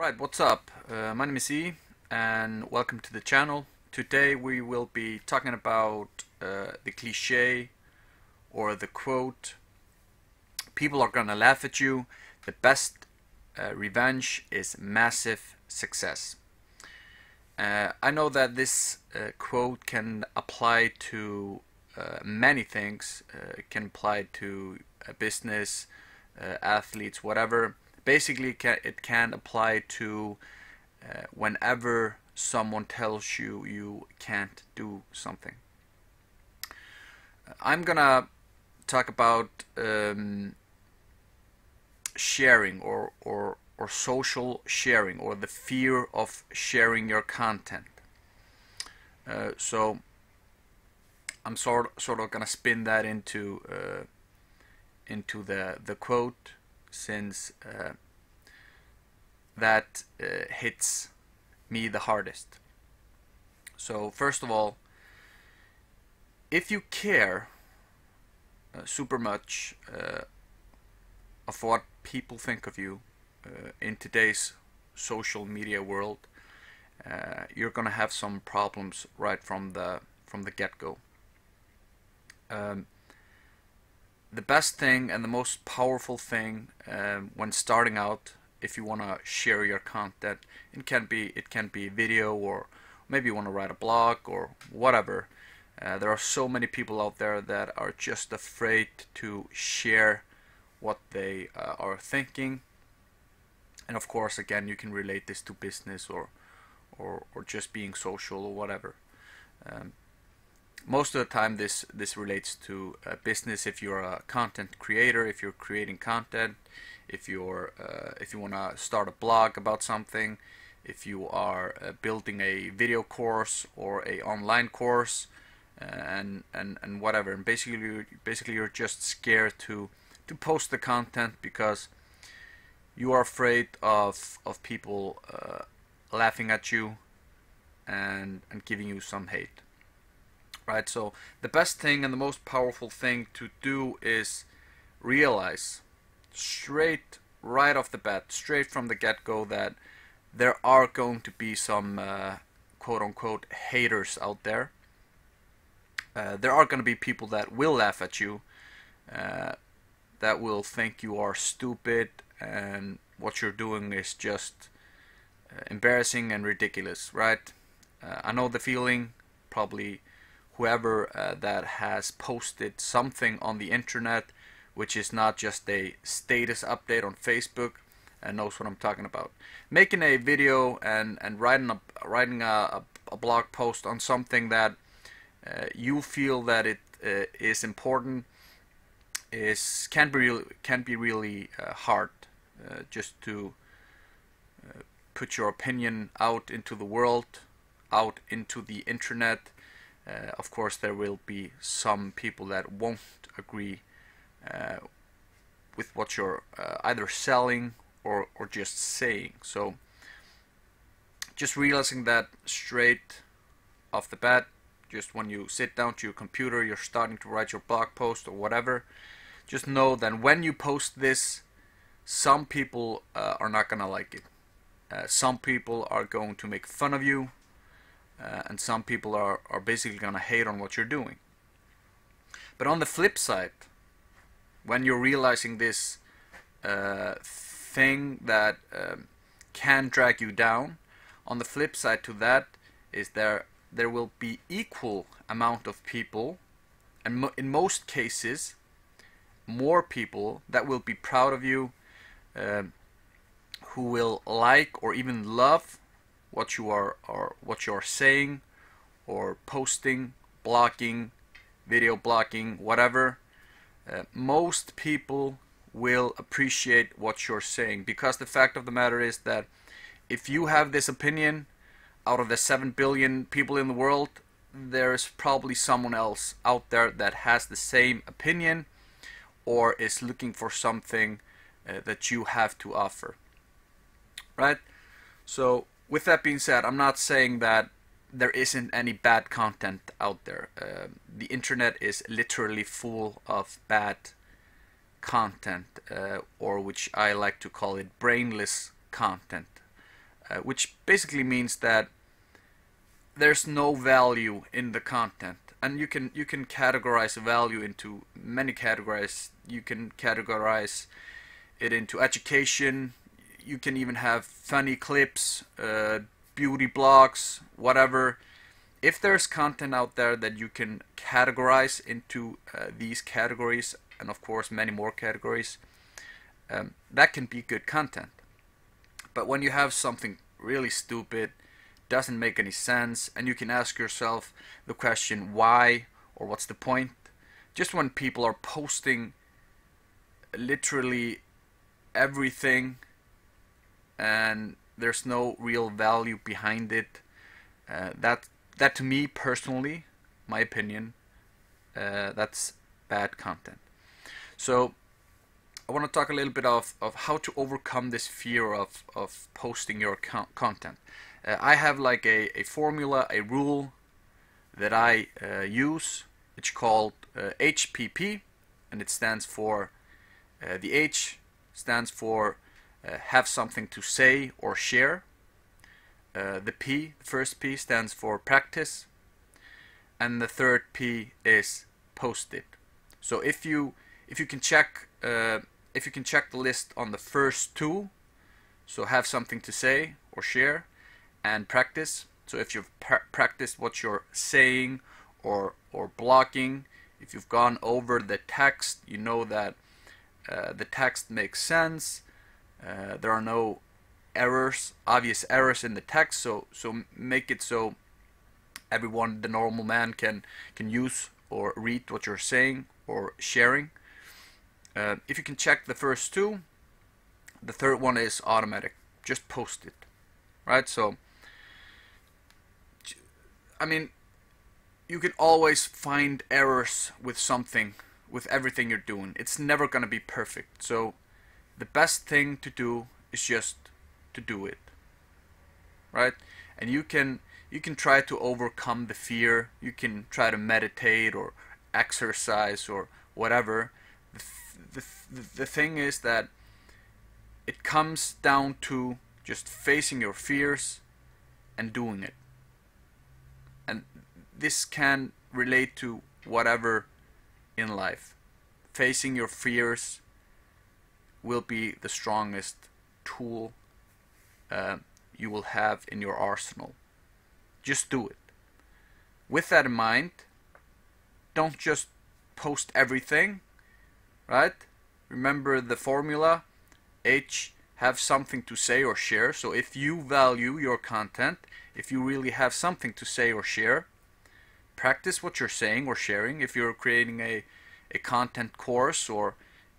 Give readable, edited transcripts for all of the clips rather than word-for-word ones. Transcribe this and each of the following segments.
Right, what's up? My name is E, and welcome to the channel. Today we will be talking about the cliche or the quote, people are gonna laugh at you, the best revenge is massive success. I know that this quote can apply to many things. It can apply to business, athletes, whatever. Basically, it can apply to whenever someone tells you you can't do something. I'm gonna talk about sharing or social sharing, or the fear of sharing your content. So I'm sort of gonna spin that into the quote, since that hits me the hardest. So first of all, if you care super much of what people think of you in today's social media world, you're gonna have some problems right from the get-go. The best thing and the most powerful thing when starting out, if you want to share your content, it can be video, or maybe you want to write a blog or whatever. There are so many people out there that are just afraid to share what they are thinking. And of course, again, you can relate this to business or just being social or whatever. Most of the time this relates to business. If you're a content creator, if you're creating content, if you want to start a blog about something, if you are building a video course or a online course, and whatever. And basically you're just scared to post the content because you are afraid of people laughing at you and giving you some hate. Right, so the best thing and the most powerful thing to do is realize straight right off the bat, straight from the get-go, that there are going to be some quote-unquote haters out there. There are going to be people that will laugh at you, that will think you are stupid and what you're doing is just embarrassing and ridiculous, right? I know the feeling. Probably whoever that has posted something on the internet which is not just a status update on Facebook knows what I'm talking about. Making a video and writing a blog post on something that you feel that it is important can be really hard, just to put your opinion out into the world, out into the internet. Of course, there will be some people that won't agree with what you're either selling or just saying. So just realizing that straight off the bat, just when you sit down to your computer, you're starting to write your blog post or whatever, just know that when you post this, some people are not gonna like it. Some people are going to make fun of you. And some people are basically going to hate on what you're doing. But on the flip side, when you're realizing this thing that can drag you down, on the flip side to that is there will be equal amount of people, and in most cases more people, that will be proud of you, who will like or even love what you are saying or posting, blogging, video blogging, whatever. Most people will appreciate what you're saying, because the fact of the matter is that if you have this opinion, out of the 7 billion people in the world, there's probably someone else out there that has the same opinion or is looking for something that you have to offer. Right? So with that being said, I'm not saying that there isn't any bad content out there. The internet is literally full of bad content, or which I like to call it brainless content. which basically means that there's no value in the content. And you can categorize value into many categories. You can categorize it into education. You can even have funny clips, beauty blogs, whatever. If there's content out there that you can categorize into these categories, and of course many more categories, that can be good content. But when you have something really stupid, doesn't make any sense, and you can ask yourself the question why, or what's the point? Just when people are posting literally everything and there's no real value behind it, that to me personally, my opinion, that's bad content. So I want to talk a little bit of how to overcome this fear of posting your content. I have like a formula, a rule that I use. It's called HPP, and it stands for, the H stands for have something to say or share. The P, the first P, stands for practice, and the third P is post it. So if you can check the list on the first two, so have something to say or share, and practice. So if you've practiced what you're saying or blogging, if you've gone over the text, you know that the text makes sense. There are no errors, obvious errors in the text. So make it so everyone, the normal man, can use or read what you're saying or sharing. If you can check the first two, the third one is automatic. Just post it, right? So I mean, you can always find errors with something, with everything you're doing. It's never gonna be perfect. So the best thing to do is just to do it, right? And you can try to overcome the fear. You can try to meditate or exercise or whatever. The thing is that it comes down to just facing your fears and doing it. And this can relate to whatever in life. Facing your fears will be the strongest tool you will have in your arsenal. Just do it. With that in mind, don't just post everything, right? Remember the formula, H, have something to say or share. So if you value your content, if you really have something to say or share, practice what you're saying or sharing. If you're creating a content course, or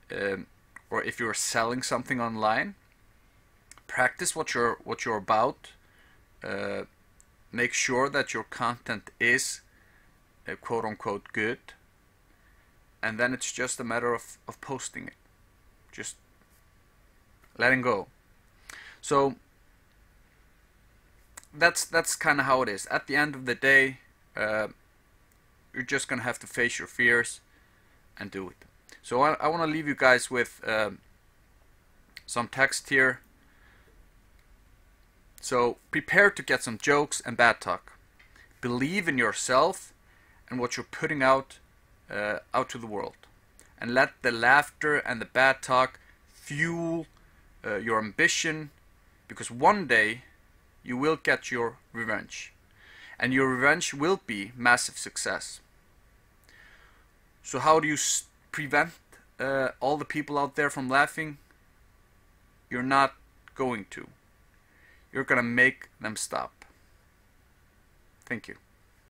if you're selling something online, practice what you're about. Make sure that your content is quote unquote good, and then it's just a matter of posting it, just letting go. So that's kind of how it is. At the end of the day, you're just gonna have to face your fears and do it. So I want to leave you guys with some text here. So prepare to get some jokes and bad talk. Believe in yourself and what you're putting out to the world, and let the laughter and the bad talk fuel your ambition, because one day you will get your revenge, and your revenge will be massive success. So how do you prevent all the people out there from laughing? You're not going to. You're gonna make them stop. Thank you.